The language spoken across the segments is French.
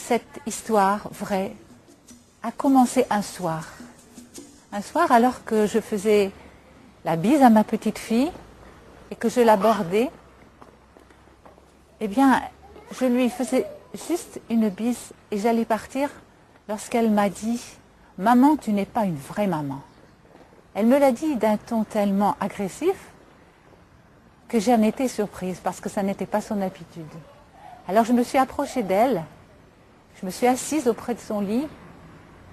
cette histoire vraie a commencé un soir. Un soir, alors que je faisais la bise à ma petite fille et que je l'abordais, eh bien, je lui faisais juste une bise et j'allais partir lorsqu'elle m'a dit « Maman, tu n'es pas une vraie maman ». Elle me l'a dit d'un ton tellement agressif que j'en étais surprise parce que ça n'était pas son habitude. Alors je me suis approchée d'elle, je me suis assise auprès de son lit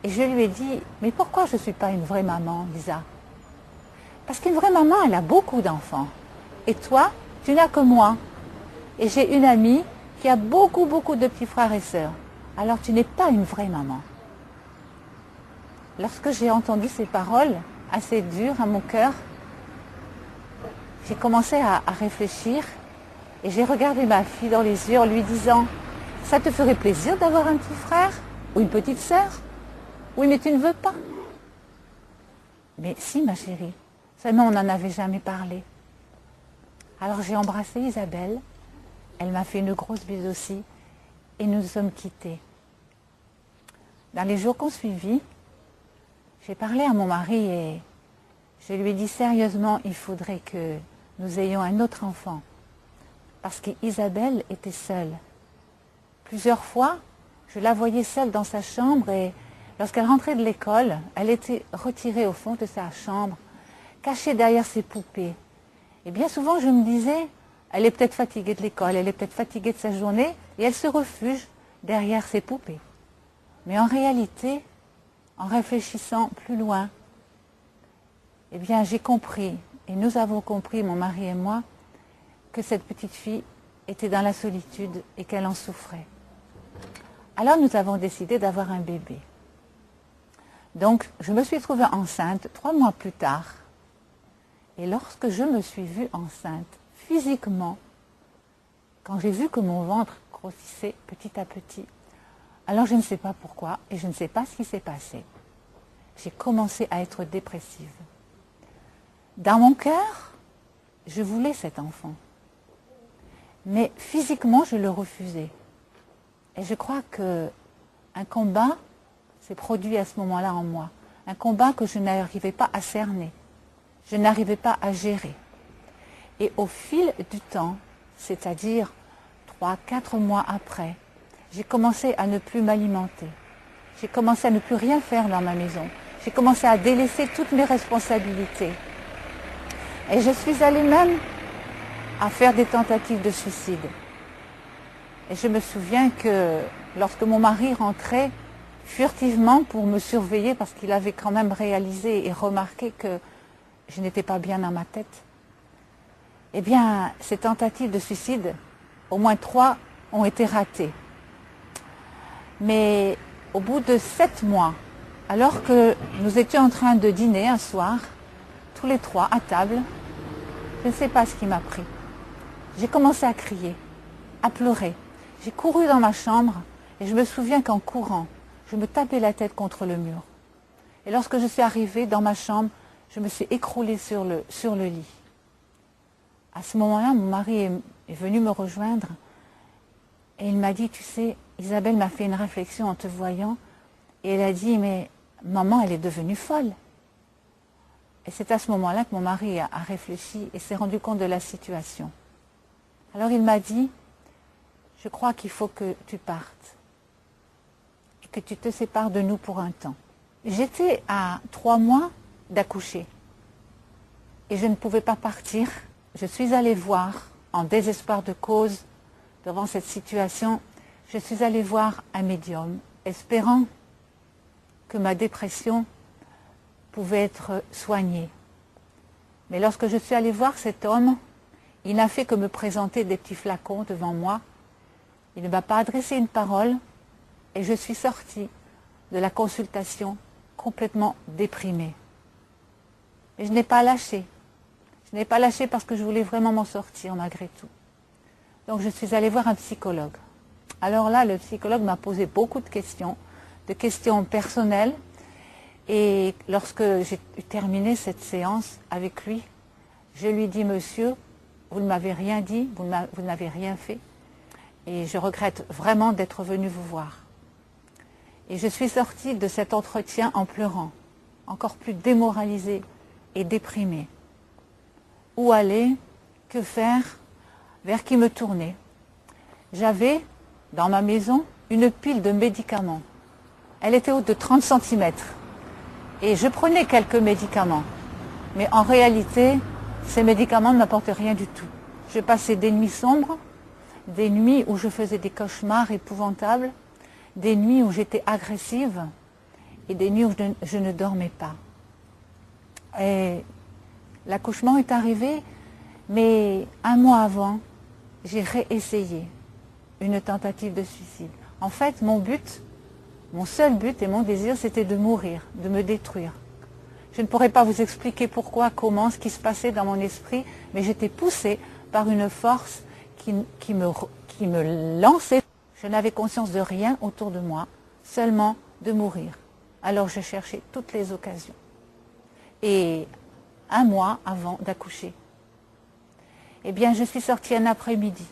et je lui ai dit « Mais pourquoi je ne suis pas une vraie maman, Lisa ?» Parce qu'une vraie maman, elle a beaucoup d'enfants. Et toi, tu n'as que moi. Et j'ai une amie qui a beaucoup de petits frères et sœurs. Alors tu n'es pas une vraie maman. Lorsque j'ai entendu ces paroles assez dures à mon cœur, j'ai commencé à réfléchir et j'ai regardé ma fille dans les yeux en lui disant « Ça te ferait plaisir d'avoir un petit frère ou une petite sœur? Oui, mais tu ne veux pas. » Mais si, ma chérie, seulement on n'en avait jamais parlé. Alors j'ai embrassé Isabelle, elle m'a fait une grosse bise aussi et nous nous sommes quittés. Dans les jours qu'on suivit, j'ai parlé à mon mari et je lui ai dit sérieusement, il faudrait que nous ayons un autre enfant. Parce qu'Isabelle était seule. Plusieurs fois, je la voyais seule dans sa chambre et lorsqu'elle rentrait de l'école, elle était retirée au fond de sa chambre, cachée derrière ses poupées. Et bien souvent, je me disais, elle est peut-être fatiguée de l'école, elle est peut-être fatiguée de sa journée et elle se refuge derrière ses poupées. Mais en réalité, en réfléchissant plus loin, eh bien j'ai compris, et nous avons compris, mon mari et moi, que cette petite fille était dans la solitude et qu'elle en souffrait. Alors nous avons décidé d'avoir un bébé. Donc je me suis trouvée enceinte 3 mois plus tard. Et lorsque je me suis vue enceinte, physiquement, quand j'ai vu que mon ventre grossissait petit à petit, alors je ne sais pas pourquoi et je ne sais pas ce qui s'est passé. J'ai commencé à être dépressive. Dans mon cœur, je voulais cet enfant. Mais physiquement, je le refusais. Et je crois qu'un combat s'est produit à ce moment-là en moi. Un combat que je n'arrivais pas à cerner. Je n'arrivais pas à gérer. Et au fil du temps, c'est-à-dire 3-4 mois après, j'ai commencé à ne plus m'alimenter. J'ai commencé à ne plus rien faire dans ma maison. J'ai commencé à délaisser toutes mes responsabilités. Et je suis allée même à faire des tentatives de suicide. Et je me souviens que lorsque mon mari rentrait furtivement pour me surveiller, parce qu'il avait quand même réalisé et remarqué que je n'étais pas bien dans ma tête, eh bien, ces tentatives de suicide, au moins 3 ont été ratées. Mais au bout de 7 mois, alors que nous étions en train de dîner un soir, tous les 3 à table, je ne sais pas ce qui m'a pris. J'ai commencé à crier, à pleurer. J'ai couru dans ma chambre et je me souviens qu'en courant, je me tapais la tête contre le mur. Et lorsque je suis arrivée dans ma chambre, je me suis écroulée sur le lit. À ce moment-là, mon mari est venu me rejoindre et il m'a dit, tu sais, Isabelle m'a fait une réflexion en te voyant et elle a dit, mais maman, elle est devenue folle. Et c'est à ce moment-là que mon mari a réfléchi et s'est rendu compte de la situation. Alors il m'a dit, je crois qu'il faut que tu partes et que tu te sépares de nous pour un temps. J'étais à 3 mois d'accoucher et je ne pouvais pas partir. Je suis allée voir, en désespoir de cause, devant cette situation, je suis allée voir un médium, espérant que ma dépression pouvait être soignée. Mais lorsque je suis allée voir cet homme, il n'a fait que me présenter des petits flacons devant moi. Il ne m'a pas adressé une parole et je suis sortie de la consultation complètement déprimée. Et je n'ai pas lâché. Je n'ai pas lâché parce que je voulais vraiment m'en sortir malgré tout. Donc je suis allée voir un psychologue. Alors là, le psychologue m'a posé beaucoup de questions personnelles. Et lorsque j'ai terminé cette séance avec lui, je lui dis, monsieur, vous ne m'avez rien dit, vous n'avez rien fait. Et je regrette vraiment d'être venu vous voir. Et je suis sortie de cet entretien en pleurant, encore plus démoralisée et déprimée. Où aller? Que faire? Vers qui me tourner? J'avais, dans ma maison, une pile de médicaments. Elle était haute de 30 cm. Et je prenais quelques médicaments. Mais en réalité, ces médicaments ne m'apportaient rien du tout. Je passais des nuits sombres, des nuits où je faisais des cauchemars épouvantables, des nuits où j'étais agressive et des nuits où je ne dormais pas. Et l'accouchement est arrivé, mais un mois avant, j'ai réessayé une tentative de suicide. En fait, mon seul but et mon désir, c'était de mourir, de me détruire. Je ne pourrais pas vous expliquer pourquoi, comment, ce qui se passait dans mon esprit, mais j'étais poussée par une force qui me lançait. Je n'avais conscience de rien autour de moi, seulement de mourir. Alors je cherchais toutes les occasions. Et un mois avant d'accoucher, eh bien, je suis sortie un après-midi.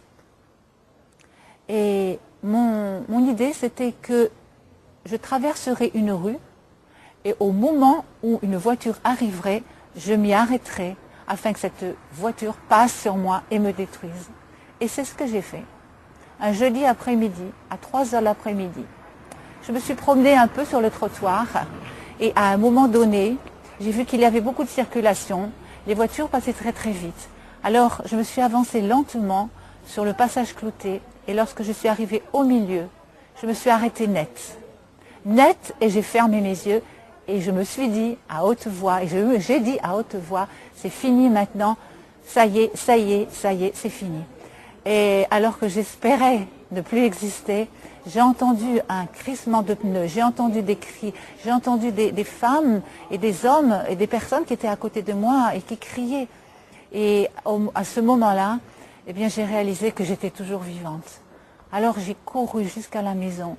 Et mon idée, c'était que je traverserais une rue et au moment où une voiture arriverait, je m'y arrêterais afin que cette voiture passe sur moi et me détruise. Et c'est ce que j'ai fait. Un jeudi après-midi, à 3 heures l'après-midi, je me suis promenée un peu sur le trottoir et à un moment donné, j'ai vu qu'il y avait beaucoup de circulation, les voitures passaient très très vite. Alors je me suis avancée lentement sur le passage clouté et lorsque je suis arrivée au milieu, je me suis arrêtée net. Net, et j'ai fermé mes yeux et je me suis dit à haute voix, et j'ai dit à haute voix, c'est fini maintenant, ça y est, ça y est, ça y est, c'est fini. Et alors que j'espérais ne plus exister, j'ai entendu un crissement de pneus, j'ai entendu des cris, j'ai entendu des femmes et des hommes et des personnes qui étaient à côté de moi et qui criaient. Et à ce moment-là, eh bien, j'ai réalisé que j'étais toujours vivante. Alors j'ai couru jusqu'à la maison.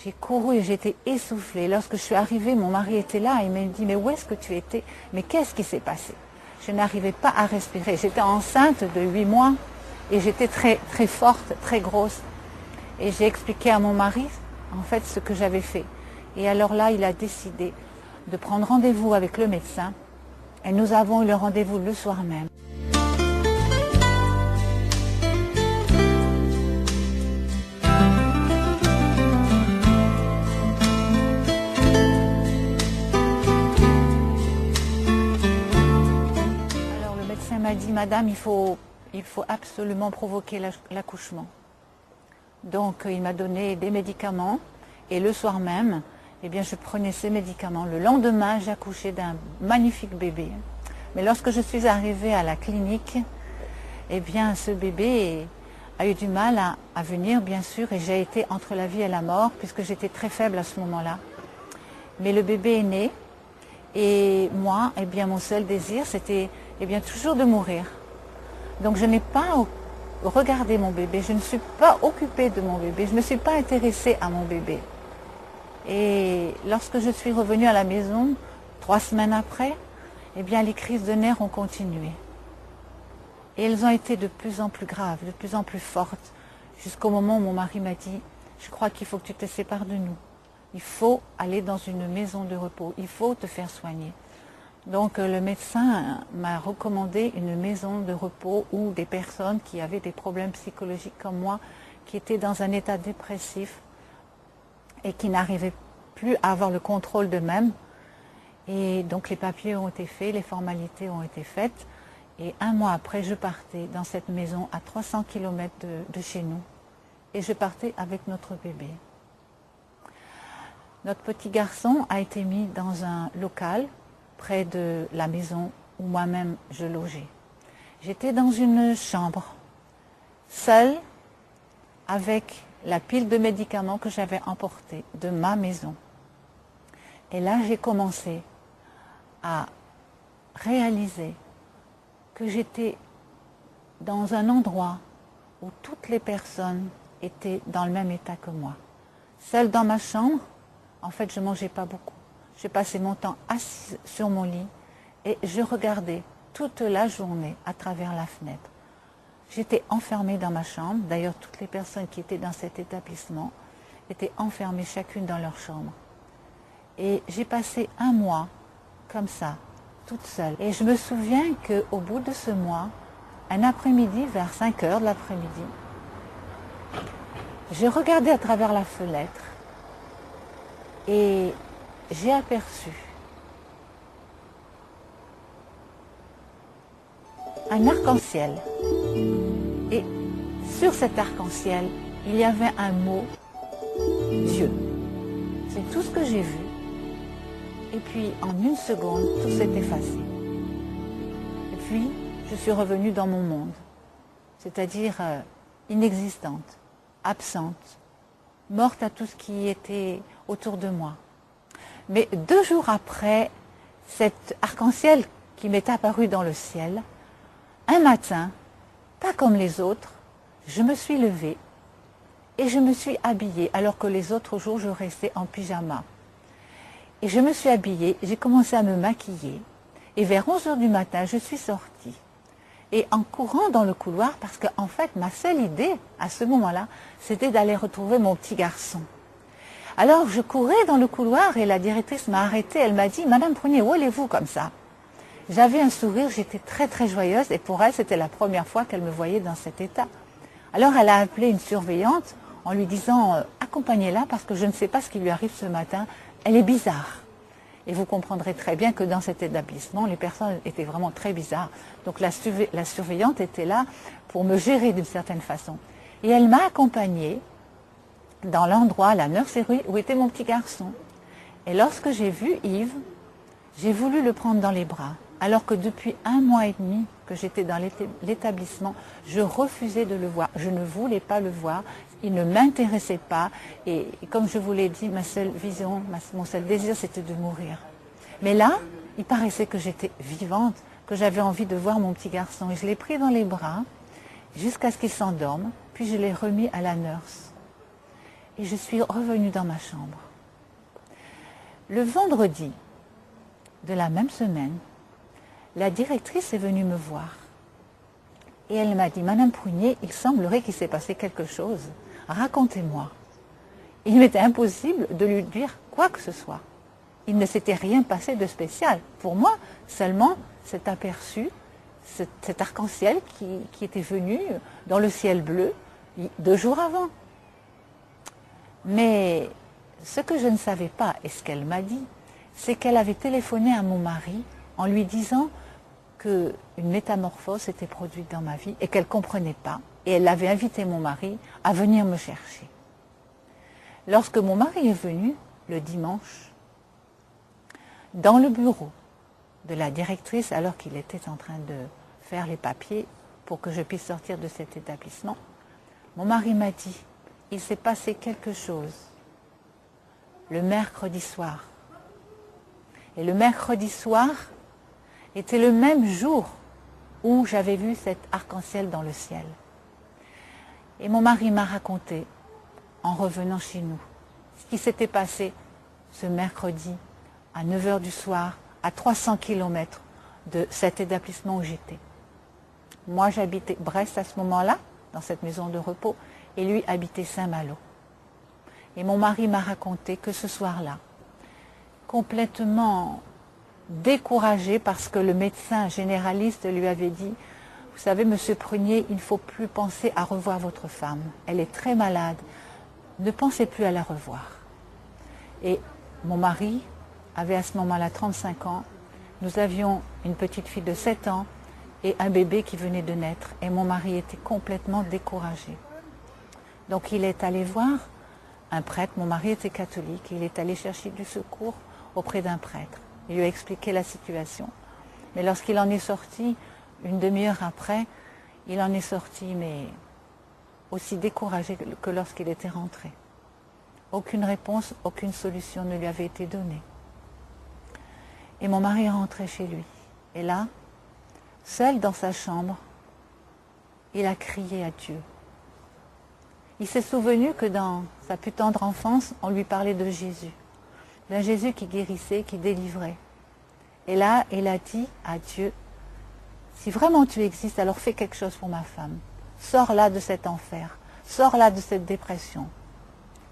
J'ai couru et j'étais essoufflée. Lorsque je suis arrivée, mon mari était là. Il m'a dit, mais où est-ce que tu étais? Mais qu'est-ce qui s'est passé? Je n'arrivais pas à respirer. J'étais enceinte de 8 mois et j'étais très, très forte, très grosse. Et j'ai expliqué à mon mari, en fait, ce que j'avais fait. Et alors là, il a décidé de prendre rendez-vous avec le médecin. Et nous avons eu le rendez-vous le soir même. Alors le médecin m'a dit, madame, il faut absolument provoquer l'accouchement. Donc il m'a donné des médicaments et le soir même, eh bien, je prenais ces médicaments. Le lendemain, j'ai accouché d'un magnifique bébé. Mais lorsque je suis arrivée à la clinique, eh bien, ce bébé a eu du mal à venir, bien sûr, et j'ai été entre la vie et la mort, puisque j'étais très faible à ce moment-là. Mais le bébé est né, et moi, eh bien, mon seul désir, c'était eh bien, toujours de mourir. Donc je n'ai pas regardé mon bébé, je ne suis pas occupée de mon bébé, je ne me suis pas intéressée à mon bébé. Et lorsque je suis revenue à la maison, 3 semaines après, eh bien, les crises de nerfs ont continué. Et elles ont été de plus en plus graves, de plus en plus fortes, jusqu'au moment où mon mari m'a dit, je crois qu'il faut que tu te sépares de nous. Il faut aller dans une maison de repos, il faut te faire soigner. Donc le médecin m'a recommandé une maison de repos où des personnes qui avaient des problèmes psychologiques comme moi, qui étaient dans un état dépressif et qui n'arrivaient plus à avoir le contrôle d'eux-mêmes. Et donc les papiers ont été faits, les formalités ont été faites. Et un mois après, je partais dans cette maison à 300 km de chez nous. Et je partais avec notre bébé. Notre petit garçon a été mis dans un local près de la maison où moi-même je logeais. J'étais dans une chambre, seule, avec la pile de médicaments que j'avais emportée de ma maison. Et là, j'ai commencé à réaliser que j'étais dans un endroit où toutes les personnes étaient dans le même état que moi. Seule dans ma chambre, en fait, je ne mangeais pas beaucoup. Je passais mon temps assise sur mon lit et je regardais toute la journée à travers la fenêtre. J'étais enfermée dans ma chambre, d'ailleurs toutes les personnes qui étaient dans cet établissement étaient enfermées chacune dans leur chambre. Et j'ai passé un mois comme ça, toute seule. Et je me souviens qu'au bout de ce mois, un après-midi, vers 5 heures de l'après-midi, j'ai regardé à travers la fenêtre et j'ai aperçu un arc-en-ciel. Et sur cet arc-en-ciel, il y avait un mot, Dieu. C'est tout ce que j'ai vu. Et puis, en une seconde, tout s'est effacé. Et puis, je suis revenue dans mon monde, c'est-à-dire inexistante, absente, morte à tout ce qui était autour de moi. Mais 2 jours après cet arc-en-ciel qui m'est apparu dans le ciel, un matin, pas comme les autres, je me suis levée et je me suis habillée, alors que les autres jours, je restais en pyjama. Et je me suis habillée, j'ai commencé à me maquiller. Et vers 11 heures du matin, je suis sortie. Et en courant dans le couloir, parce qu'en fait, ma seule idée, à ce moment-là, c'était d'aller retrouver mon petit garçon. Alors, je courais dans le couloir et la directrice m'a arrêtée. Elle m'a dit, « Madame Prunier, où allez-vous comme ça ?» J'avais un sourire, j'étais très très joyeuse. Et pour elle, c'était la première fois qu'elle me voyait dans cet état. Alors, elle a appelé une surveillante en lui disant, « Accompagnez-la parce que je ne sais pas ce qui lui arrive ce matin. Elle est bizarre. » Et vous comprendrez très bien que dans cet établissement, les personnes étaient vraiment très bizarres. Donc la surveillante était là pour me gérer d'une certaine façon. Et elle m'a accompagnée dans l'endroit, la nurserie, où était mon petit garçon. Et lorsque j'ai vu Yves, j'ai voulu le prendre dans les bras. Alors que depuis 1 mois et demi que j'étais dans l'établissement, je refusais de le voir. Je ne voulais pas le voir. Il ne m'intéressait pas. Et comme je vous l'ai dit, ma seule vision, mon seul désir, c'était de mourir. Mais là, il paraissait que j'étais vivante, que j'avais envie de voir mon petit garçon. Et je l'ai pris dans les bras jusqu'à ce qu'il s'endorme. Puis je l'ai remis à la nurse. Et je suis revenue dans ma chambre. Le vendredi de la même semaine, la directrice est venue me voir. Et elle m'a dit, « Madame Prunier, il semblerait qu'il s'est passé quelque chose. Racontez-moi. » Il m'était impossible de lui dire quoi que ce soit. Il ne s'était rien passé de spécial. Pour moi, seulement cet aperçu, cet arc-en-ciel qui était venu dans le ciel bleu 2 jours avant. Mais ce que je ne savais pas, et ce qu'elle m'a dit, c'est qu'elle avait téléphoné à mon mari en lui disant qu'une métamorphose s'était produite dans ma vie et qu'elle ne comprenait pas. Et elle avait invité mon mari à venir me chercher. Lorsque mon mari est venu, le dimanche, dans le bureau de la directrice, alors qu'il était en train de faire les papiers pour que je puisse sortir de cet établissement, mon mari m'a dit, il s'est passé quelque chose le mercredi soir. Et le mercredi soir était le même jour où j'avais vu cet arc-en-ciel dans le ciel. Et mon mari m'a raconté, en revenant chez nous, ce qui s'était passé ce mercredi à 9 h du soir, à 300 km de cet établissement où j'étais. Moi, j'habitais Brest à ce moment-là, dans cette maison de repos, et lui habitait Saint-Malo. Et mon mari m'a raconté que ce soir-là, complètement découragé parce que le médecin généraliste lui avait dit, vous savez, monsieur Prunier, il ne faut plus penser à revoir votre femme. Elle est très malade. Ne pensez plus à la revoir. Et mon mari avait à ce moment-là 35 ans. Nous avions une petite fille de 7 ans et un bébé qui venait de naître. Et mon mari était complètement découragé. Donc il est allé voir un prêtre. Mon mari était catholique. Il est allé chercher du secours auprès d'un prêtre. Il lui a expliqué la situation. Mais lorsqu'il en est sorti, une demi-heure après, il en est sorti, mais aussi découragé que lorsqu'il était rentré. Aucune réponse, aucune solution ne lui avait été donnée. Et mon mari est rentré chez lui. Et là, seul dans sa chambre, il a crié à Dieu. Il s'est souvenu que dans sa plus tendre enfance, on lui parlait de Jésus. D'un Jésus qui guérissait, qui délivrait. Et là, il a dit à Dieu, si vraiment tu existes, alors fais quelque chose pour ma femme. Sors-la de cet enfer. Sors-la de cette dépression.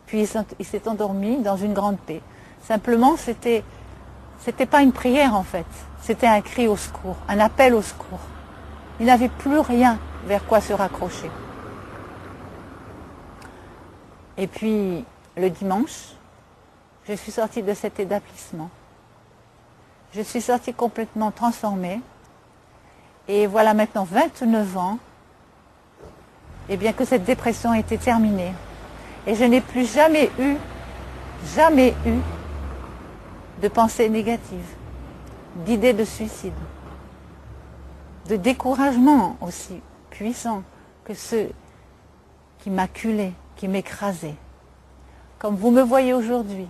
Puis il s'est endormi dans une grande paix. Simplement, c'était pas une prière en fait. C'était un cri au secours, un appel au secours. Il n'avait plus rien vers quoi se raccrocher. Et puis, le dimanche, je suis sortie de cet établissement. Je suis sortie complètement transformée. Et voilà maintenant 29 ans, et bien que cette dépression était terminée. Et je n'ai plus jamais eu de pensée négative, d'idées de suicide, de découragement aussi puissant que ceux qui m'acculaient, qui m'écrasaient. Comme vous me voyez aujourd'hui,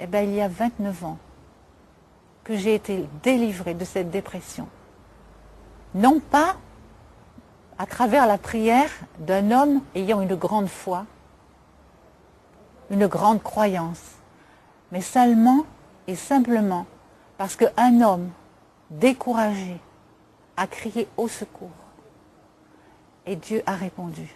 eh bien, il y a 29 ans que j'ai été délivrée de cette dépression. Non pas à travers la prière d'un homme ayant une grande foi, une grande croyance, mais seulement et simplement parce qu'un homme découragé a crié au secours et Dieu a répondu.